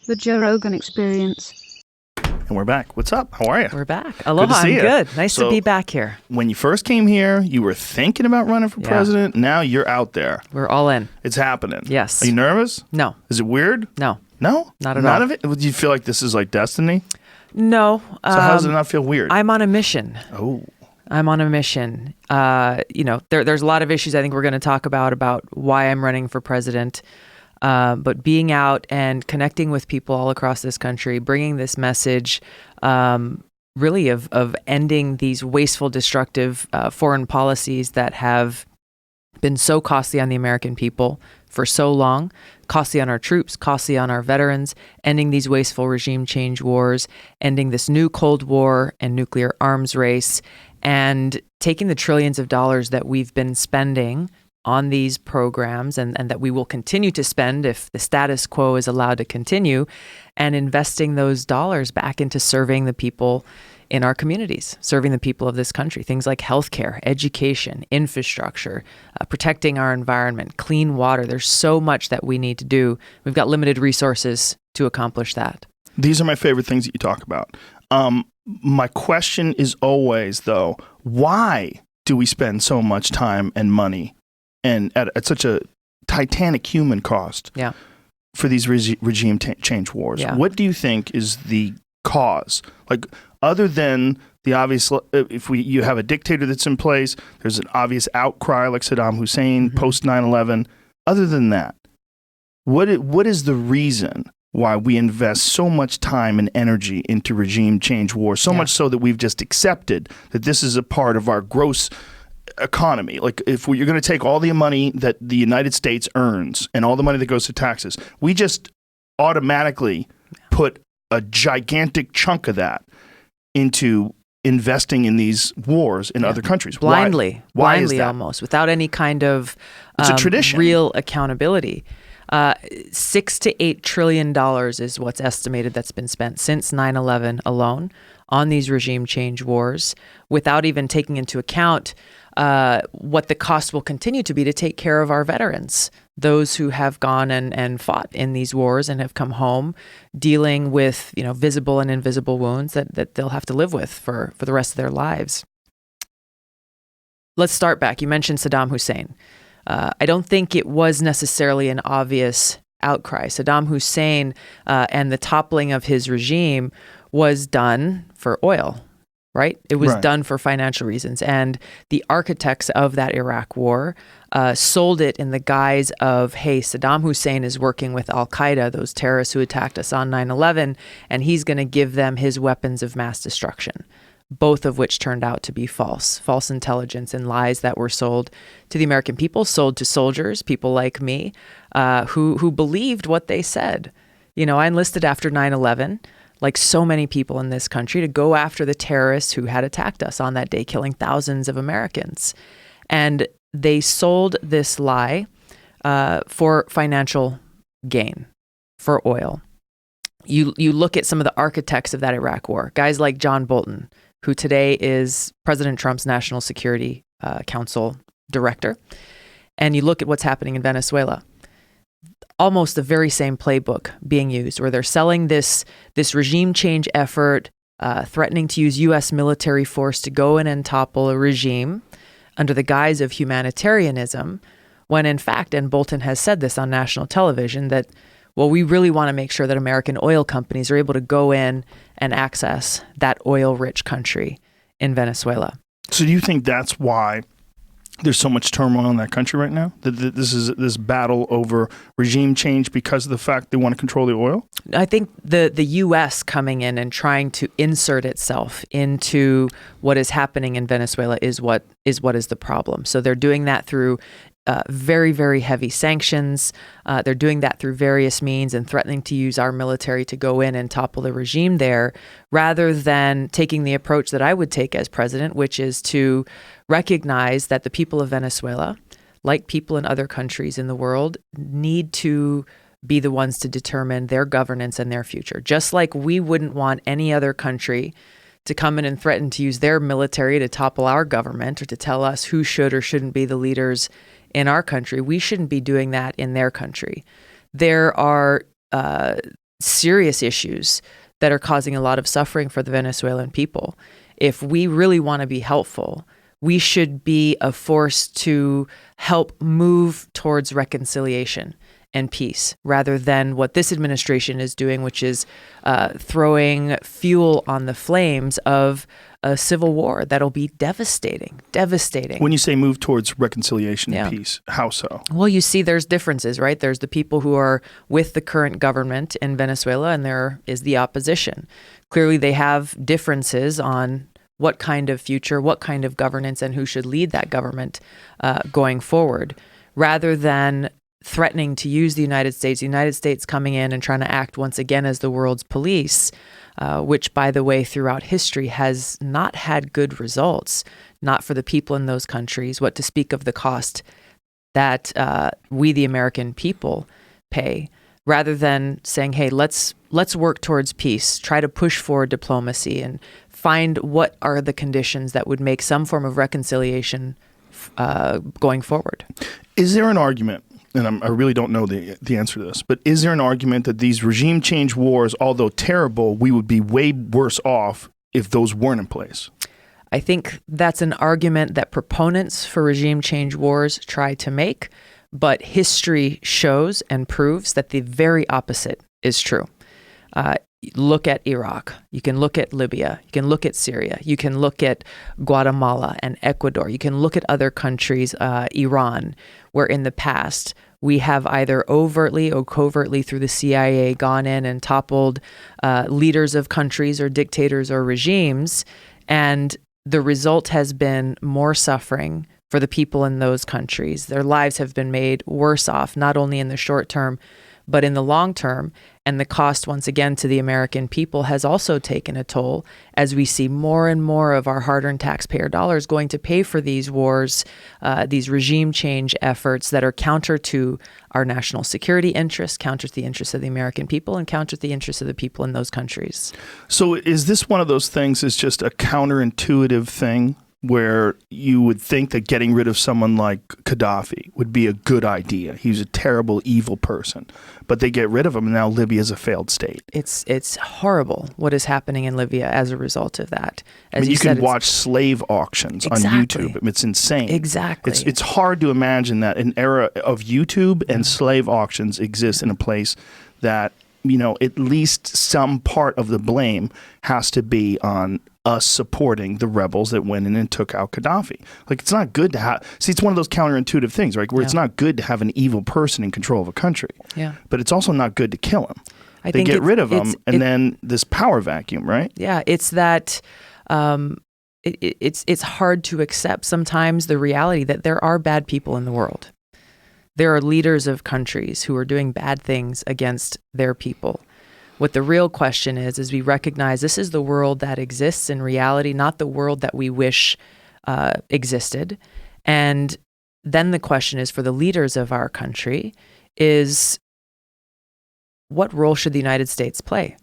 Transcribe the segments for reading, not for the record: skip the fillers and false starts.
The Joe Rogan Experience. And we're back. What's up? How are you? We're back. Aloha. Good to see I'm you. good. Nice to be back here. When you first came here, you were thinking about running for president. Now you're out there. We're all in. It's happening. Yes. Are you nervous? No. Is it weird? No. No? Not at all. None of it? Do you feel like this is like destiny? No. So how does it not feel weird? I'm on a mission. Oh. I'm on a mission. There's a lot of issues I think we're going to talk about why I'm running for president. But being out and connecting with people all across this country, bringing this message really of ending these wasteful, destructive foreign policies that have been so costly on the American people for so long, costly on our troops, costly on our veterans, ending these wasteful regime change wars, ending this new Cold War and nuclear arms race, and taking the trillions of dollars that we've been spending on these programs and that we will continue to spend if the status quo is allowed to continue, and investing those dollars back into serving the people in our communities, serving the people of this country. Things like healthcare, education, infrastructure, protecting our environment, clean water. There's so much that we need to do. We've got limited resources to accomplish that. These are my favorite things that you talk about. My question is always, though, why do we spend so much time and money and at such a titanic human cost for these regime change wars? Yeah. What do you think is the cause? Like, other than the obvious, if you have a dictator that's in place, there's an obvious outcry like Saddam Hussein post 9/11. Other than that, what is the reason why we invest so much time and energy into regime change wars? So much so that we've just accepted that this is a part of our gross economy. Like, if you're going to take all the money that the United States earns and all the money that goes to taxes, we just automatically put a gigantic chunk of that into investing in these wars in other countries. Blindly. Why Blindly is that? almost, without any kind of It's a tradition. Real accountability. $6 to $8 trillion is what's estimated that's been spent since 9/11 alone on these regime change wars, without even taking into account what the cost will continue to be to take care of our veterans, those who have gone and fought in these wars and have come home dealing with visible and invisible wounds that they'll have to live with for the rest of their lives. Let's start back. You mentioned Saddam Hussein. I don't think it was necessarily an obvious outcry. Saddam Hussein and the toppling of his regime was done for oil, right? It was done for financial reasons. And the architects of that Iraq war sold it in the guise of, hey, Saddam Hussein is working with al-Qaeda, those terrorists who attacked us on 9/11, and he's going to give them his weapons of mass destruction, both of which turned out to be false intelligence and lies that were sold to the American people, sold to soldiers, people like me, who believed what they said. I enlisted after 9/11, like so many people in this country, to go after the terrorists who had attacked us on that day, killing thousands of Americans. And they sold this lie for financial gain, for oil. You look at some of the architects of that Iraq war, guys like John Bolton, who today is President Trump's National Security Council director, and you look at what's happening in Venezuela. Almost the very same playbook being used, where they're selling this regime change effort, threatening to use U.S. military force to go in and topple a regime under the guise of humanitarianism, when in fact, and Bolton has said this on national television, that, well, we really want to make sure that American oil companies are able to go in and access that oil-rich country in Venezuela. So do you think that's why there's so much turmoil in that country right now? That this is this battle over regime change because of the fact they want to control the oil? I think the U.S. coming in and trying to insert itself into what is happening in Venezuela is what is the problem. So they're doing that through very, very heavy sanctions. They're doing that through various means and threatening to use our military to go in and topple the regime there, rather than taking the approach that I would take as president, which is to recognize that the people of Venezuela, like people in other countries in the world, need to be the ones to determine their governance and their future. Just like we wouldn't want any other country to come in and threaten to use their military to topple our government or to tell us who should or shouldn't be the leaders in our country, we shouldn't be doing that in their country. There are serious issues that are causing a lot of suffering for the Venezuelan people. If we really want to be helpful, we should be a force to help move towards reconciliation and peace, rather than what this administration is doing, which is throwing fuel on the flames of a civil war that'll be devastating. When you say move towards reconciliation Yeah. and peace, how so? Well, you see there's differences, right? There's the people who are with the current government in Venezuela, and there is the opposition. Clearly, they have differences on what kind of future, what kind of governance, and who should lead that government going forward, rather than threatening to use the United States coming in and trying to act once again as the world's police, which, by the way, throughout history has not had good results, not for the people in those countries, what to speak of the cost that we, the American people, pay, rather than saying, hey, let's work towards peace, try to push for diplomacy and find what are the conditions that would make some form of reconciliation going forward. Is there an argument, and I really don't know the answer to this, but is there an argument that these regime change wars, although terrible, we would be way worse off if those weren't in place? I think that's an argument that proponents for regime change wars try to make, but history shows and proves that the very opposite is true. Look at Iraq. You can look at Libya. You can look at Syria. You can look at Guatemala and Ecuador. You can look at other countries, Iran, where in the past we have either overtly or covertly through the CIA gone in and toppled leaders of countries or dictators or regimes. And the result has been more suffering for the people in those countries. Their lives have been made worse off, not only in the short term, but in the long term. And the cost, once again, to the American people has also taken a toll, as we see more and more of our hard-earned taxpayer dollars going to pay for these wars, these regime change efforts that are counter to our national security interests, counter to the interests of the American people, and counter to the interests of the people in those countries. So is this one of those things that's just a counterintuitive thing, where you would think that getting rid of someone like Gaddafi would be a good idea? He was a terrible, evil person. But they get rid of him, and now Libya is a failed state. It's horrible what is happening in Libya as a result of that. As I mean, you said, can watch slave auctions on YouTube. It's insane. Exactly. It's hard to imagine that an era of YouTube and slave auctions exists in a place that, at least some part of the blame has to be on us supporting the rebels that went in and took out Gaddafi. Like, it's not good to have... See, it's one of those counterintuitive things, right? Where it's not good to have an evil person in control of a country. Yeah. But it's also not good to kill him. They get rid of him, and then this power vacuum, right? Yeah, it's that... It's hard to accept sometimes the reality that there are bad people in the world. There are leaders of countries who are doing bad things against their people. What the real question is we recognize this is the world that exists in reality, not the world that we wish existed. And then the question is, for the leaders of our country, is what role should the United States play?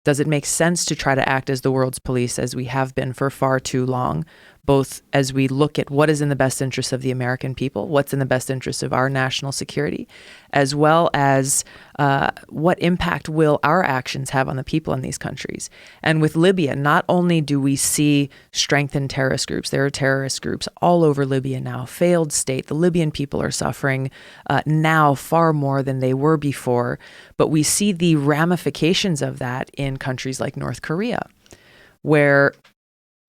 Does it make sense to try to act as the world's police, as we have been for far too long, both as we look at what is in the best interest of the American people, what's in the best interest of our national security, as well as what impact will our actions have on the people in these countries? And with Libya, not only do we see strengthened terrorist groups, there are terrorist groups all over Libya now, failed state. The Libyan people are suffering now far more than they were before, but we see the ramifications of that in countries like North Korea, where,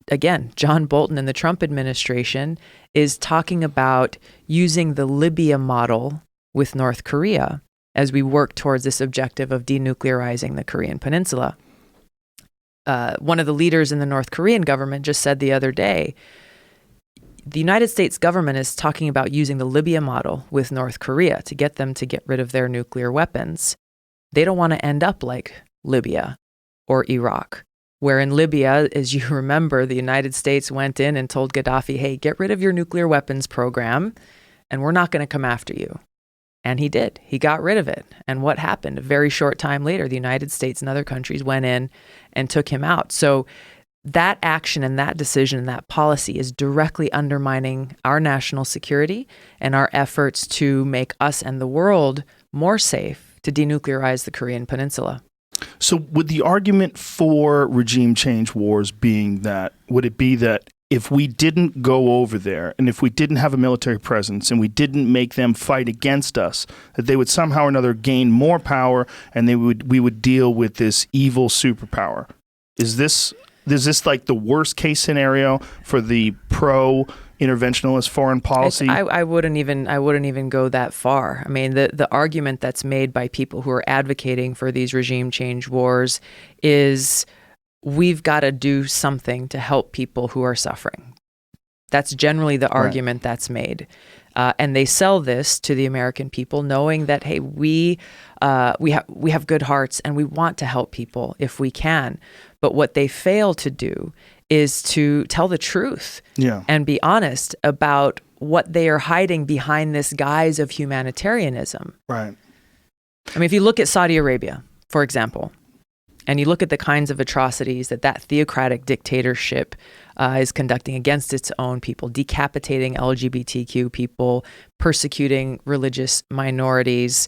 again, John Bolton and the Trump administration is talking about using the Libya model with North Korea as we work towards this objective of denuclearizing the Korean Peninsula. One of the leaders in the North Korean government just said the other day, the United States government is talking about using the Libya model with North Korea to get them to get rid of their nuclear weapons. They don't want to end up like Libya or Iraq, where in Libya, as you remember, the United States went in and told Gaddafi, hey, get rid of your nuclear weapons program, and we're not going to come after you. And he did. He got rid of it. And what happened? A very short time later, the United States and other countries went in and took him out. So that action and that decision and that policy is directly undermining our national security and our efforts to make us and the world more safe to denuclearize the Korean Peninsula. So would the argument for regime change wars being that, would it be that if we didn't go over there and if we didn't have a military presence and we didn't make them fight against us, that they would somehow or another gain more power and we would deal with this evil superpower? Is this like the worst case scenario for the pro-interventionist foreign policy? I wouldn't even go that far. I mean, the argument that's made by people who are advocating for these regime change wars is we've got to do something to help people who are suffering. That's generally the argument that's made. And they sell this to the American people knowing that, hey, we have good hearts and we want to help people if we can. But what they fail to do is to tell the truth and be honest about what they are hiding behind this guise of humanitarianism. Right. I mean, if you look at Saudi Arabia, for example, and you look at the kinds of atrocities that theocratic dictatorship is conducting against its own people, decapitating LGBTQ people, persecuting religious minorities,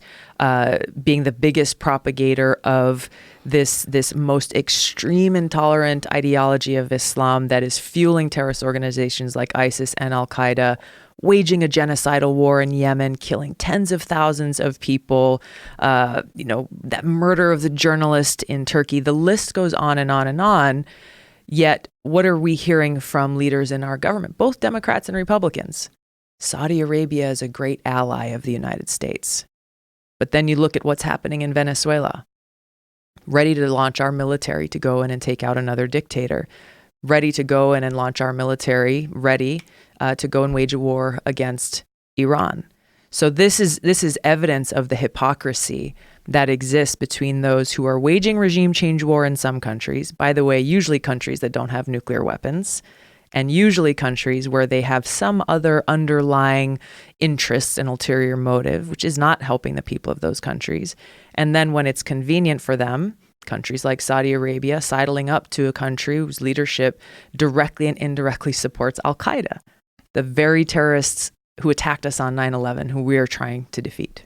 being the biggest propagator of this most extreme intolerant ideology of Islam that is fueling terrorist organizations like ISIS and Al-Qaeda, waging a genocidal war in Yemen, killing tens of thousands of people, that murder of the journalist in Turkey. The list goes on and on and on. Yet, what are we hearing from leaders in our government, both Democrats and Republicans? Saudi Arabia is a great ally of the United States. But then you look at what's happening in Venezuela, ready to launch our military to go in and take out another dictator, ready to go in and launch our military, ready to go and wage a war against Iran. So this is evidence of the hypocrisy that exists between those who are waging regime change war in some countries, by the way, usually countries that don't have nuclear weapons, and usually countries where they have some other underlying interests and ulterior motive, which is not helping the people of those countries. And then when it's convenient for them, countries like Saudi Arabia sidling up to a country whose leadership directly and indirectly supports Al-Qaeda, the very terrorists who attacked us on 9/11, who we are trying to defeat.